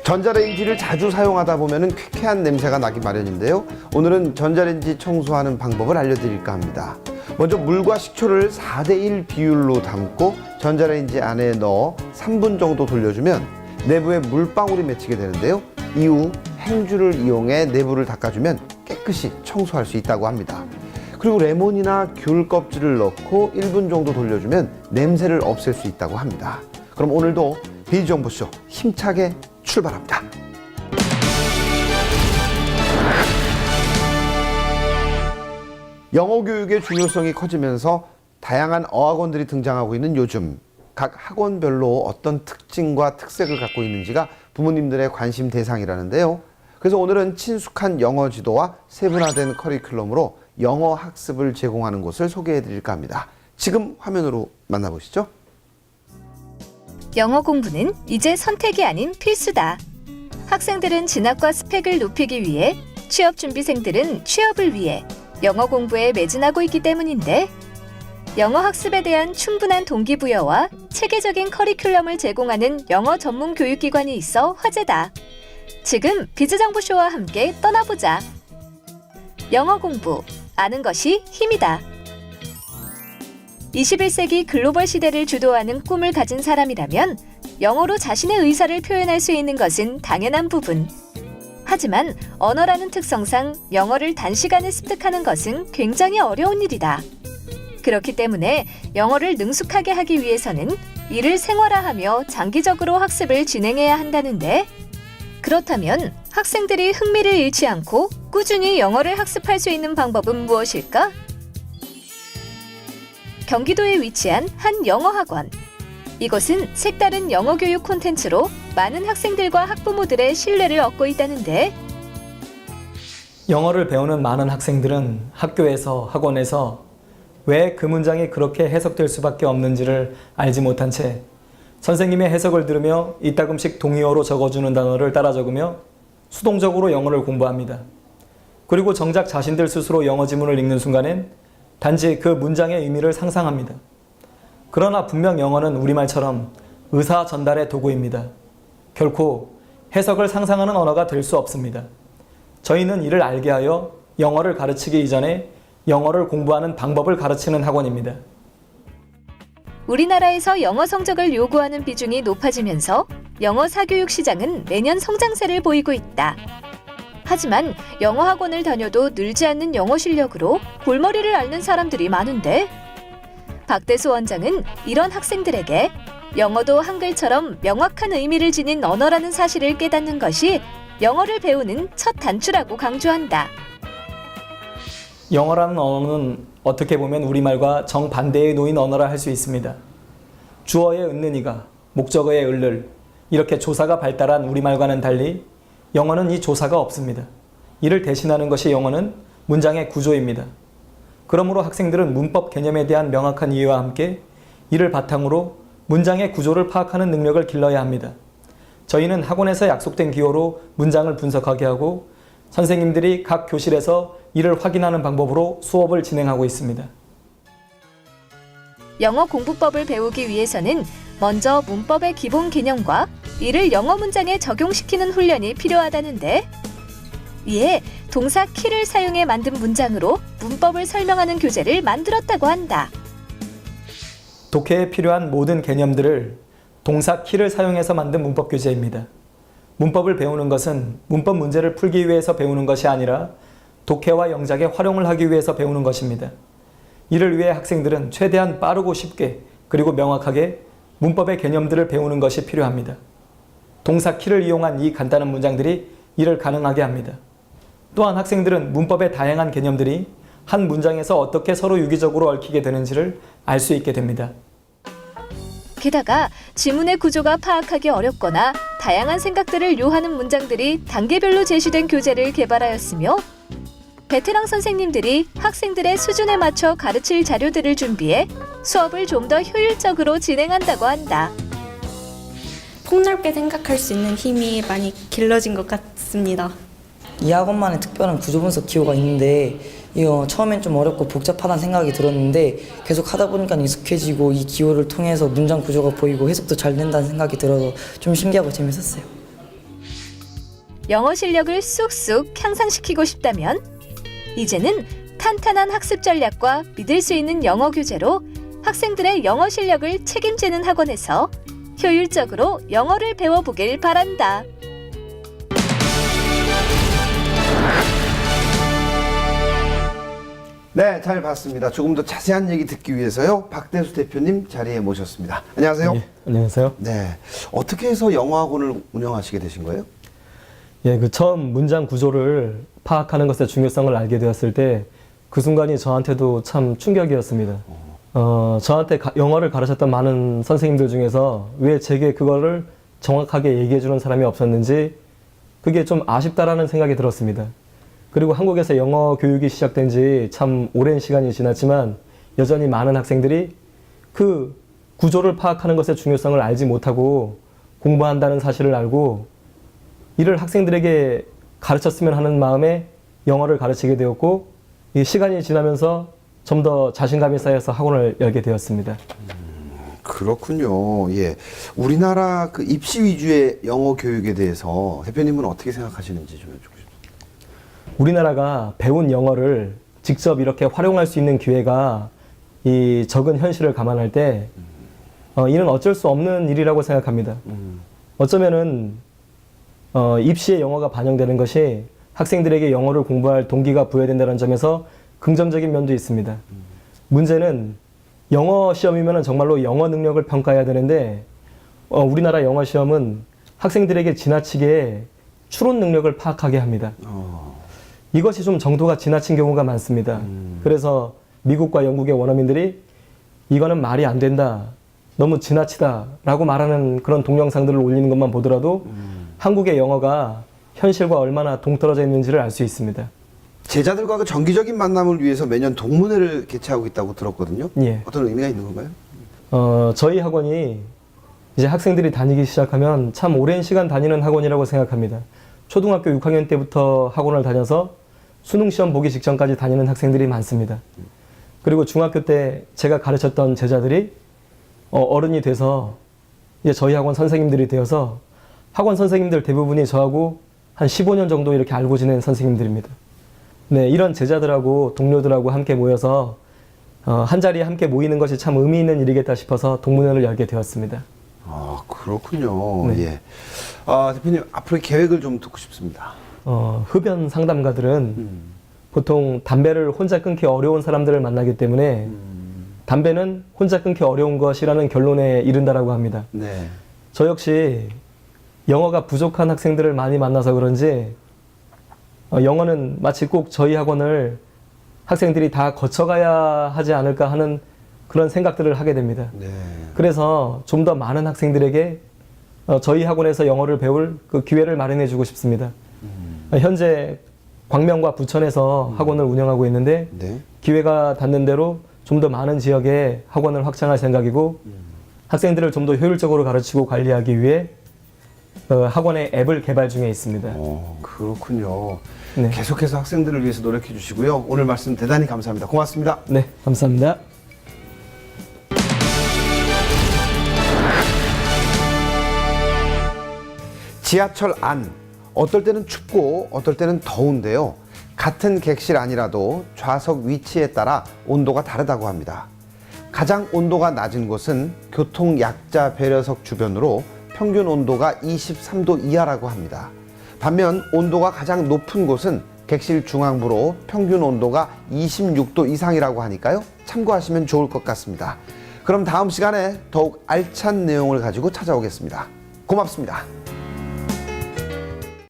전자레인지를 자주 사용하다 보면 쾌쾌한 냄새가 나기 마련인데요. 오늘은 전자레인지 청소하는 방법을 알려드릴까 합니다. 먼저 물과 식초를 4:1 비율로 담고 전자레인지 안에 넣어 3분 정도 돌려주면 내부에 물방울이 맺히게 되는데요. 이후 행주를 이용해 내부를 닦아주면 깨끗이 청소할 수 있다고 합니다. 그리고 레몬이나 귤 껍질을 넣고 1분 정도 돌려주면 냄새를 없앨 수 있다고 합니다. 그럼 오늘도 비정보쇼 힘차게 출발합니다. 영어 교육의 중요성이 커지면서 다양한 어학원들이 등장하고 있는 요즘, 각 학원별로 어떤 특징과 특색을 갖고 있는지가 부모님들의 관심 대상이라는데요. 그래서 오늘은 친숙한 영어 지도와 세분화된 커리큘럼으로 영어 학습을 제공하는 곳을 소개해 드릴까 합니다. 지금 화면으로 만나보시죠. 영어 공부는 이제 선택이 아닌 필수다. 학생들은 진학과 스펙을 높이기 위해, 취업준비생들은 취업을 위해 영어 공부에 매진하고 있기 때문인데, 영어 학습에 대한 충분한 동기부여와 체계적인 커리큘럼을 제공하는 영어 전문 교육기관이 있어 화제다. 지금 비즈정보쇼와 함께 떠나보자. 영어 공부, 아는 것이 힘이다. 21세기 글로벌 시대를 주도하는 꿈을 가진 사람이라면 영어로 자신의 의사를 표현할 수 있는 것은 당연한 부분. 하지만 언어라는 특성상 영어를 단시간에 습득하는 것은 굉장히 어려운 일이다. 그렇기 때문에 영어를 능숙하게 하기 위해서는 이를 생활화하며 장기적으로 학습을 진행해야 한다는데, 그렇다면 학생들이 흥미를 잃지 않고 꾸준히 영어를 학습할 수 있는 방법은 무엇일까? 경기도에 위치한 한 영어학원. 이곳은 색다른 영어 교육 콘텐츠로 많은 학생들과 학부모들의 신뢰를 얻고 있다는데, 영어를 배우는 많은 학생들은 학교에서, 학원에서 왜 그 문장이 그렇게 해석될 수밖에 없는지를 알지 못한 채 선생님의 해석을 들으며 이따금씩 동의어로 적어주는 단어를 따라 적으며 수동적으로 영어를 공부합니다. 그리고 정작 자신들 스스로 영어 지문을 읽는 순간엔 단지 그 문장의 의미를 상상합니다. 그러나 분명 영어는 우리말처럼 의사 전달의 도구입니다. 결코 해석을 상상하는 언어가 될 수 없습니다. 저희는 이를 알게 하여 영어를 가르치기 이전에 영어를 공부하는 방법을 가르치는 학원입니다. 우리나라에서 영어 성적을 요구하는 비중이 높아지면서 영어 사교육 시장은 매년 성장세를 보이고 있다. 하지만 영어 학원을 다녀도 늘지 않는 영어 실력으로 골머리를 앓는 사람들이 많은데, 박대수 원장은 이런 학생들에게 영어도 한글처럼 명확한 의미를 지닌 언어라는 사실을 깨닫는 것이 영어를 배우는 첫 단추라고 강조한다. 영어라는 언어는 어떻게 보면 우리말과 정반대에 놓인 언어라 할 수 있습니다. 주어의 은는이가, 목적어의 을를, 이렇게 조사가 발달한 우리말과는 달리 영어는 이 조사가 없습니다. 이를 대신하는 것이 영어는 문장의 구조입니다. 그러므로 학생들은 문법 개념에 대한 명확한 이해와 함께 이를 바탕으로 문장의 구조를 파악하는 능력을 길러야 합니다. 저희는 학원에서 약속된 기호로 문장을 분석하게 하고 선생님들이 각 교실에서 이를 확인하는 방법으로 수업을 진행하고 있습니다. 영어 공부법을 배우기 위해서는 먼저 문법의 기본 개념과 이를 영어 문장에 적용시키는 훈련이 필요하다는데, 이에 동사 키를 사용해 만든 문장으로 문법을 설명하는 교재를 만들었다고 한다. 독해에 필요한 모든 개념들을 동사 키를 사용해서 만든 문법 교재입니다. 문법을 배우는 것은 문법 문제를 풀기 위해서 배우는 것이 아니라 독해와 영작의 활용을 하기 위해서 배우는 것입니다. 이를 위해 학생들은 최대한 빠르고 쉽게 그리고 명확하게 문법의 개념들을 배우는 것이 필요합니다. 동사 키를 이용한 이 간단한 문장들이 이를 가능하게 합니다. 또한 학생들은 문법의 다양한 개념들이 한 문장에서 어떻게 서로 유기적으로 얽히게 되는지를 알 수 있게 됩니다. 게다가 지문의 구조가 파악하기 어렵거나 다양한 생각들을 요하는 문장들이 단계별로 제시된 교재를 개발하였으며, 베테랑 선생님들이 학생들의 수준에 맞춰 가르칠 자료들을 준비해 수업을 좀 더 효율적으로 진행한다고 한다. 폭넓게 생각할 수 있는 힘이 많이 길러진 것 같습니다. 이 학원만의 특별한 구조분석 기호가 있는데 이거 처음엔 좀 어렵고 복잡하다는 생각이 들었는데 계속 하다 보니까 익숙해지고 이 기호를 통해서 문장 구조가 보이고 해석도 잘 된다는 생각이 들어서 좀 신기하고 재밌었어요. 영어 실력을 쑥쑥 향상시키고 싶다면 이제는 탄탄한 학습 전략과 믿을 수 있는 영어 교재로 학생들의 영어 실력을 책임지는 학원에서 효율적으로 영어를 배워보길 바란다. 네, 잘 봤습니다. 조금 더 자세한 얘기 듣기 위해서요. 박대수 대표님 자리에 모셨습니다. 안녕하세요. 예, 안녕하세요. 네, 어떻게 해서 영어학원을 운영하시게 되신 거예요? 예, 그 처음 문장 구조를 파악하는 것의 중요성을 알게 되었을 때 그 순간이 저한테도 참 충격이었습니다. 저한테 영어를 가르쳤던 많은 선생님들 중에서 왜 제게 그거를 정확하게 얘기해 주는 사람이 없었는지 그게 좀 아쉽다라는 생각이 들었습니다. 그리고 한국에서 영어 교육이 시작된 지 참 오랜 시간이 지났지만 여전히 많은 학생들이 그 구조를 파악하는 것의 중요성을 알지 못하고 공부한다는 사실을 알고 이를 학생들에게 가르쳤으면 하는 마음에 영어를 가르치게 되었고 이 시간이 지나면서 좀 더 자신감이 쌓여서 학원을 열게 되었습니다. 그렇군요. 예, 우리나라 그 입시 위주의 영어 교육에 대해서 대표님은 어떻게 생각하시는지 좀 여쭙고 싶습니다. 우리나라가 배운 영어를 직접 이렇게 활용할 수 있는 기회가 이 적은 현실을 감안할 때 이는 어쩔 수 없는 일이라고 생각합니다. 어쩌면은 입시에 영어가 반영되는 것이 학생들에게 영어를 공부할 동기가 부여된다는 점에서 긍정적인 면도 있습니다. 문제는 영어 시험이면 정말로 영어 능력을 평가해야 되는데 우리나라 영어 시험은 학생들에게 지나치게 추론 능력을 파악하게 합니다. 이것이 좀 정도가 지나친 경우가 많습니다. 그래서 미국과 영국의 원어민들이 이거는 말이 안 된다, 너무 지나치다 라고 말하는 그런 동영상들을 올리는 것만 보더라도 한국의 영어가 현실과 얼마나 동떨어져 있는지를 알 수 있습니다. 제자들과 그 정기적인 만남을 위해서 매년 동문회를 개최하고 있다고 들었거든요. 예. 어떤 의미가 있는 건가요? 저희 학원이 이제 학생들이 다니기 시작하면 참 오랜 시간 다니는 학원이라고 생각합니다. 초등학교 6학년 때부터 학원을 다녀서 수능 시험 보기 직전까지 다니는 학생들이 많습니다. 그리고 중학교 때 제가 가르쳤던 제자들이 어른이 돼서 이제 저희 학원 선생님들이 되어서 학원 선생님들 대부분이 저하고 한 15년 정도 이렇게 알고 지낸 선생님들입니다. 네, 이런 제자들하고 동료들하고 함께 모여서 한 자리에 함께 모이는 것이 참 의미 있는 일이겠다 싶어서 동문회를 열게 되었습니다. 아, 그렇군요. 네. 예. 대표님, 앞으로의 계획을 좀 듣고 싶습니다. 흡연 상담가들은 보통 담배를 혼자 끊기 어려운 사람들을 만나기 때문에 담배는 혼자 끊기 어려운 것이라는 결론에 이른다라고 합니다. 네. 저 역시 영어가 부족한 학생들을 많이 만나서 그런지 영어는 마치 꼭 저희 학원을 학생들이 다 거쳐가야 하지 않을까 하는 그런 생각들을 하게 됩니다. 네. 그래서 좀 더 많은 학생들에게 저희 학원에서 영어를 배울 그 기회를 마련해 주고 싶습니다. 현재 광명과 부천에서 학원을 운영하고 있는데 네. 기회가 닿는 대로 좀 더 많은 지역에 학원을 확장할 생각이고 학생들을 좀 더 효율적으로 가르치고 관리하기 위해 학원의 앱을 개발 중에 있습니다. 그렇군요. 네. 계속해서 학생들을 위해서 노력해 주시고요. 오늘 말씀 대단히 감사합니다. 고맙습니다. 네, 감사합니다. 지하철 안, 어떨 때는 춥고 어떨 때는 더운데요. 같은 객실 안이라도 좌석 위치에 따라 온도가 다르다고 합니다. 가장 온도가 낮은 곳은 교통 약자 배려석 주변으로 평균 온도가 23도 이하라고 합니다. 반면 온도가 가장 높은 곳은 객실 중앙부로 평균 온도가 26도 이상이라고 하니까요. 참고하시면 좋을 것 같습니다. 그럼 다음 시간에 더욱 알찬 내용을 가지고 찾아오겠습니다. 고맙습니다.